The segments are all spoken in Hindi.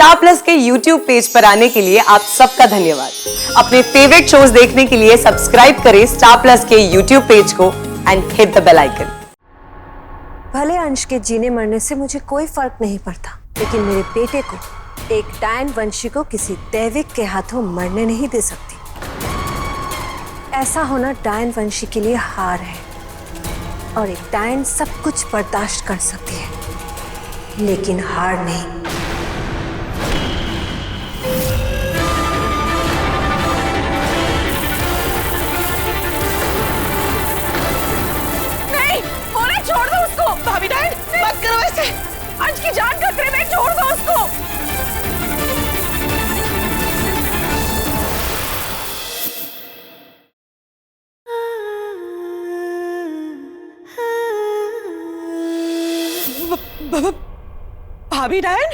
स्टार प्लस के YouTube पेज पर आने के लिए आप सबका धन्यवाद। अपने फेवरेट शोज देखने के लिए सब्सक्राइब करें स्टार प्लस के YouTube पेज को and hit the bell icon. भले अंश के जीने मरने से मुझे कोई फर्क नहीं पड़ता, लेकिन मेरे बेटे को, एक डायन वंशी को किसी दैविक के हाथों मरने नहीं दे सकती। ऐसा होना डायन वंशी के लिए हार है और एक डायन सब कुछ बर्दाश्त कर सकती है, लेकिन हार नहीं। छोड़ दो उसको। भाभी डायन, मत करो ऐसे। अंश की जान खतरे में, छोड़ दो उसको। भाभी डायन,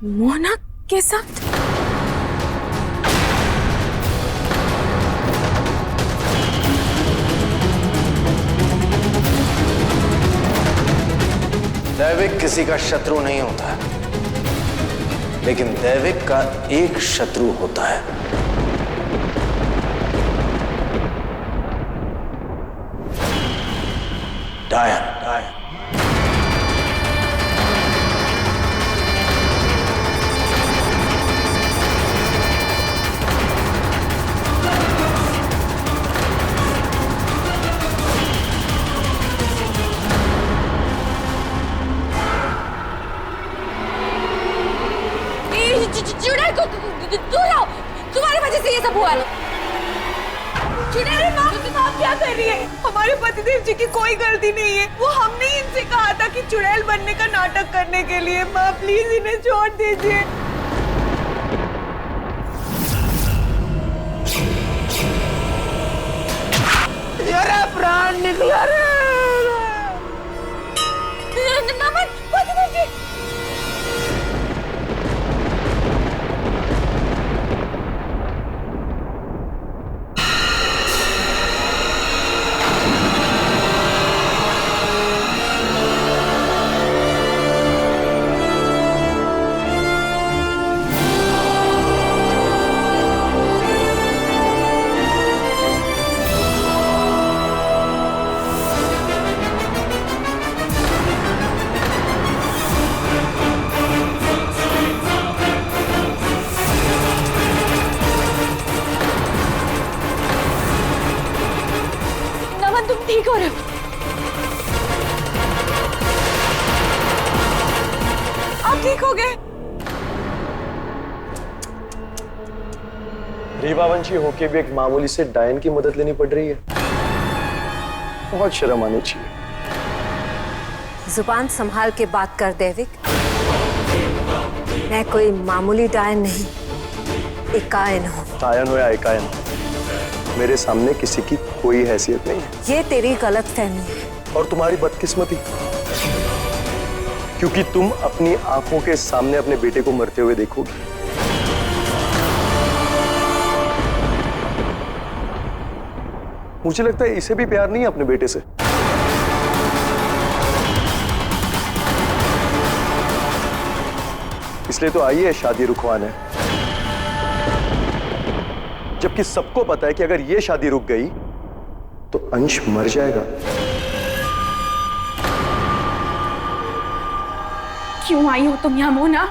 मोना के साथ दैविक किसी का शत्रु नहीं होता है, लेकिन दैविक का एक शत्रु होता है। डायन। चुड़ैल को दूर, तुम्हारी वजह से ये सब हुआ है। चुड़ैल माँ, तुम आप क्या कर रही है? हमारे पतिदेव जी की कोई गलती नहीं है। वो हमने ही इनसे कहा था कि चुड़ैल बनने का नाटक करने के लिए। माँ प्लीज इन्हें छोड़ दीजिए। मेरा प्राण निकला रे। नमन, पतिदेव जी। तुम ठीक हो रहे हो? आप ठीक हो गए? रीवावंशी होके भी एक मामूली से डायन की मदद लेनी पड़ रही है। बहुत शर्म आनी चाहिए। जुबान संभाल के बात कर दैविक। मैं कोई मामूली डायन नहीं, एकायन हूँ। डायन हो या एकायन, मेरे सामने किसी की कोई हैसियत नहीं है। ये तेरी गलतफहमी है। और तुम्हारी बदकिस्मती, क्योंकि तुम अपनी आंखों के सामने अपने बेटे को मरते हुए देखोगी। मुझे लगता है इसे भी प्यार नहीं है अपने बेटे से। इसलिए तो आई है शादी रुकवाने, जबकि सबको पता है कि अगर ये शादी रुक गई तो अंश मर जाएगा। क्यों आई हो तुम यहाँ मोना?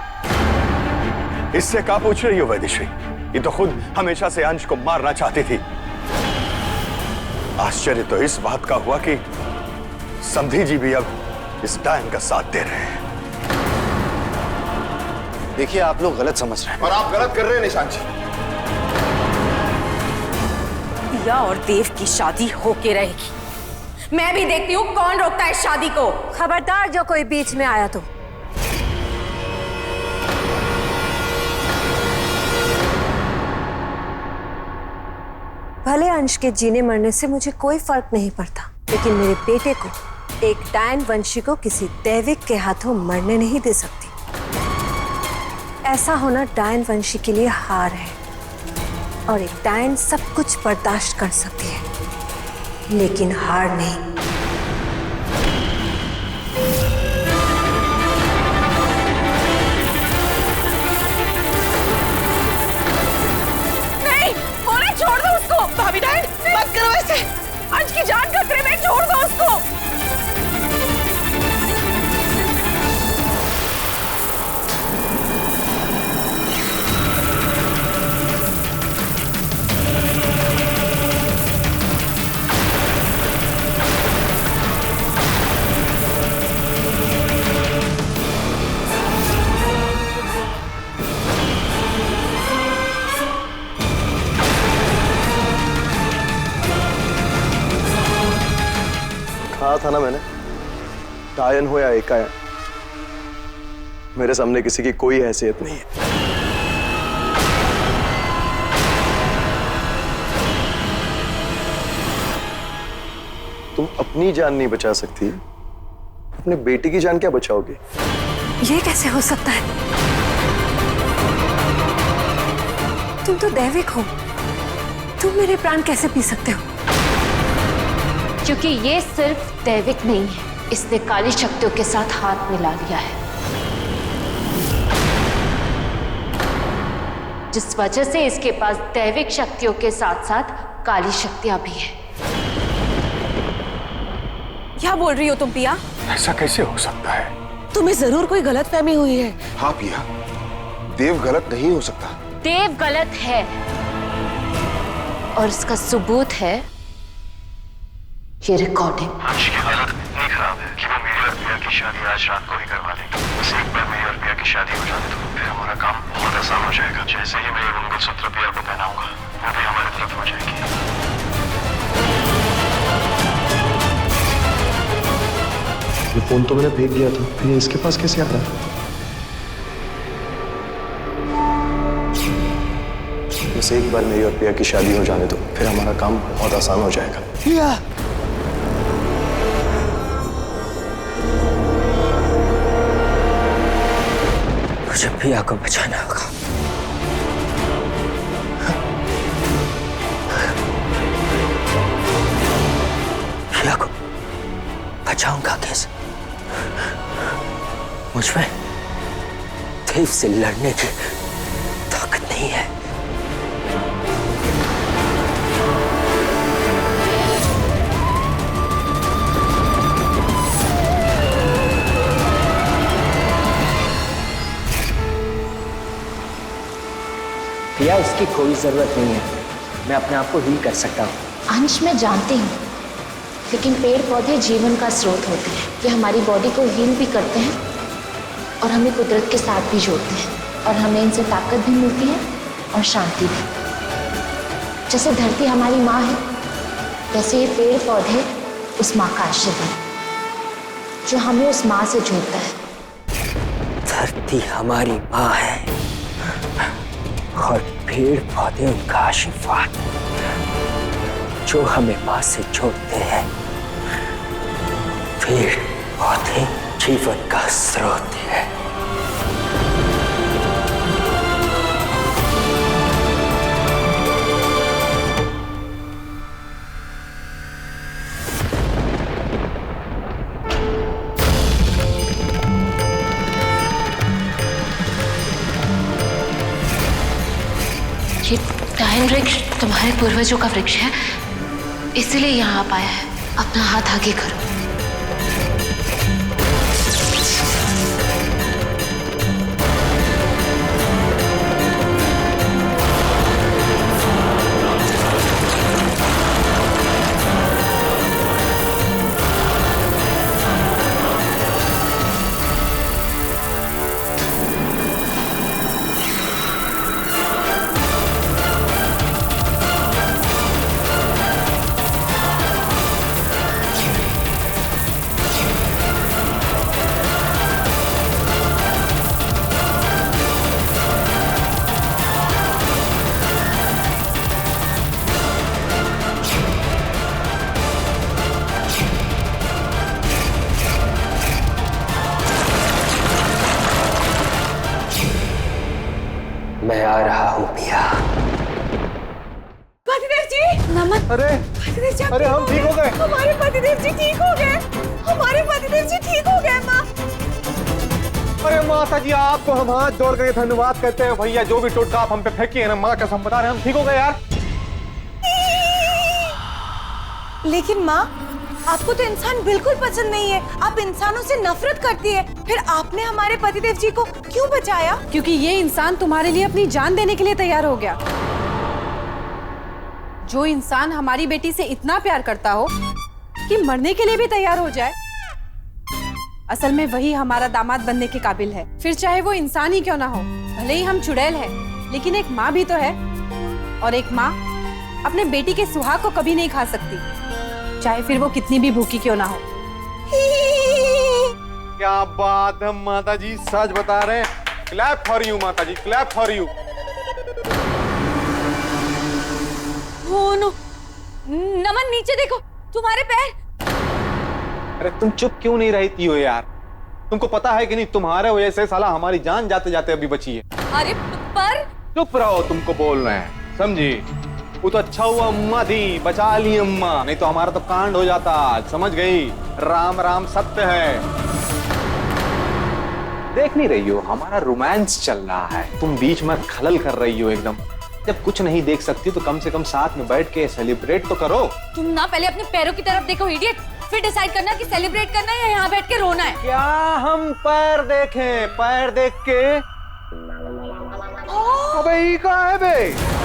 इससे क्या पूछ रही हो वैदेश्वरी? ये तो खुद हमेशा से अंश को मारना चाहती थी। आश्चर्य तो इस बात का हुआ कि समधी जी भी अब इस डायन का साथ दे रहे हैं। देखिए, आप लोग गलत समझ रहे हैं। और आप गलत कर रहे हैं निशान जी। पिया और देव की शादी होके रहेगी। मैं भी देखती हूँ कौन रोकता है इस शादी को। खबरदार जो कोई बीच में आया तो। भले अंश के जीने मरने से मुझे कोई फर्क नहीं पड़ता, लेकिन मेरे बेटे को, एक डायन वंशी को किसी दैविक के हाथों मरने नहीं दे सकती। ऐसा होना डायन वंशी के लिए हार है, और एक डायन सब कुछ बर्दाश्त कर सकती है, लेकिन हार नहीं। छोड़ दो उसको। भाभी डायन, मत करो ऐसे। अंश की जान खतरे में, छोड़ दो उसको। कहा था ना मैंने, डायन हो या एकायन, मेरे सामने किसी की कोई हैसियत नहीं है। तुम अपनी जान नहीं बचा सकती, अपने बेटे की जान क्या बचाओगे? ये कैसे हो सकता है? तुम तो दैविक हो, तुम मेरे प्राण कैसे पी सकते हो? क्योंकि ये सिर्फ दैविक नहीं है, इसने काली शक्तियों के साथ हाथ मिला लिया है, जिस वजह से इसके पास दैविक शक्तियों के साथ साथ काली शक्तियां भी हैं। क्या बोल रही हो तुम पिया? ऐसा कैसे हो सकता है? तुम्हें जरूर कोई गलतफहमी हुई है। हाँ पिया, देव गलत नहीं हो सकता। देव गलत है, और इसका सबूत है ये रिकॉर्डिंग। अंश की हालत इतनी खराब है कि वो मेरी और पिया की शादी आज रात को ही करवा देंगे। बस एक बार मेरी और पिया की शादी हो जाने दो, फिर हमारा काम बहुत आसान हो जाएगा। जैसे ही मैं ये मंगलसूत्र पिया को पहनाऊंगा, वो भी हमारी तरफ हो जाएगी। ये फोन तो मैंने फेंक दिया था, फिर ये इसके पास कैसे आ रहा है? बस एक बार मेरी और पिया की शादी हो जाने दो, फिर हमारा काम बहुत आसान हो जाएगा। पिया, मुझे पिया को बचाना होगा। पिया को बचाऊंगा कैसे? मुझमें देव से लड़ने की ताकत नहीं है। पिया, इसकी कोई जरूरत नहीं है, मैं अपने आप को हील कर सकता हूँ। अंश मैं जानती हूँ, लेकिन पेड़ पौधे जीवन का स्रोत होते हैं। ये हमारी बॉडी को हील भी करते हैं और हमें कुदरत के साथ भी जोड़ते हैं, और हमें इनसे ताकत भी मिलती है और शांति भी। जैसे धरती हमारी माँ है, वैसे ये पेड़ पौधे उस माँ का आशीर्वाद जो हमें उस माँ से जोड़ता है। धरती हमारी माँ है और पेड़ पौधे उनका आशीर्वाद जो हमें माँ से जोड़ते हैं। पेड़ पौधे जीवन का स्रोत है। ये डायन वृक्ष तुम्हारे पूर्वजों का वृक्ष है, इसीलिए यहाँ आप आया है। अपना हाथ आगे करो। अरे अरे हम ठीक हो गए। हमारे पतिदेव जी ठीक हो गए। हमारे पतिदेव जी ठीक हो गए माँ। अरे माता जी आपको हम हाथ जोड़ कर धन्यवाद करते हैं भैया, जो भी टोटका आप हम पे फेंकी है ना, माँ कसम बता रहे हैं हम ठीक हो गए यार। लेकिन माँ आपको तो इंसान बिल्कुल पसंद नहीं है, आप इंसानों से नफरत करती है, फिर आपने हमारे पतिदेव जी को क्यों बचाया? क्योंकि ये इंसान तुम्हारे लिए अपनी जान देने के लिए तैयार हो गया। जो इंसान हमारी बेटी से इतना प्यार करता हो कि मरने के लिए भी तैयार हो जाए, असल में वही हमारा दामाद बनने के काबिल है। फिर चाहे वो इंसान ही क्यों ना हो, भले ही हम चुड़ैल हैं, लेकिन एक माँ भी तो है, और एक माँ अपने बेटी के सुहाग को कभी नहीं खा सकती, चाहे फिर वो कितनी भी भूखी क्यों ना हो। क्या बात है माता जी, सच बता रहे हैं। क्लैप फॉर यू माता जी, clap for you. Oh no, Naman नीचे देखो, तुम्हारे पैर। अरे तुम चुप क्यों नहीं रहती हो यार? तुमको पता है कि नहीं, तुम्हारे वजह से साला हमारी जान जाते जाते अभी बची है। अरे पर चुप रहो, तुमको बोल रहे हैं, समझी? वो तो अच्छा हुआ अम्मा थी, बचा ली अम्मा, नहीं तो हमारा तो कांड हो जाता। समझ गई? राम राम सत्य है। देख नहीं रही हो, हमारा रोमांस चल रहा है, तुम बीच में खलल कर रही हो एकदम। जब कुछ नहीं देख सकती तो कम से कम साथ में बैठ के सेलिब्रेट तो करो। तुम ना पहले अपने पैरों की तरफ देखो इडियट, फिर डिसाइड करना कि सेलिब्रेट करना है या यहाँ बैठ के रोना है। क्या हम पैर देखें? पैर देख के अबे ये कहाँ है बे?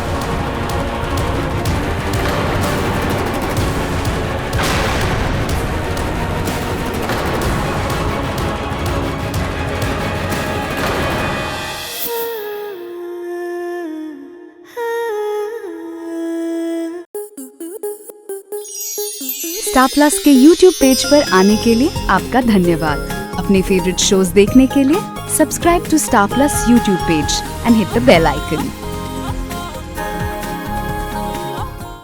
स्टार प्लस के YouTube पेज पर आने के लिए आपका धन्यवाद। अपने फेवरेट शोज देखने के लिए subscribe to Star Plus YouTube page and hit the bell icon.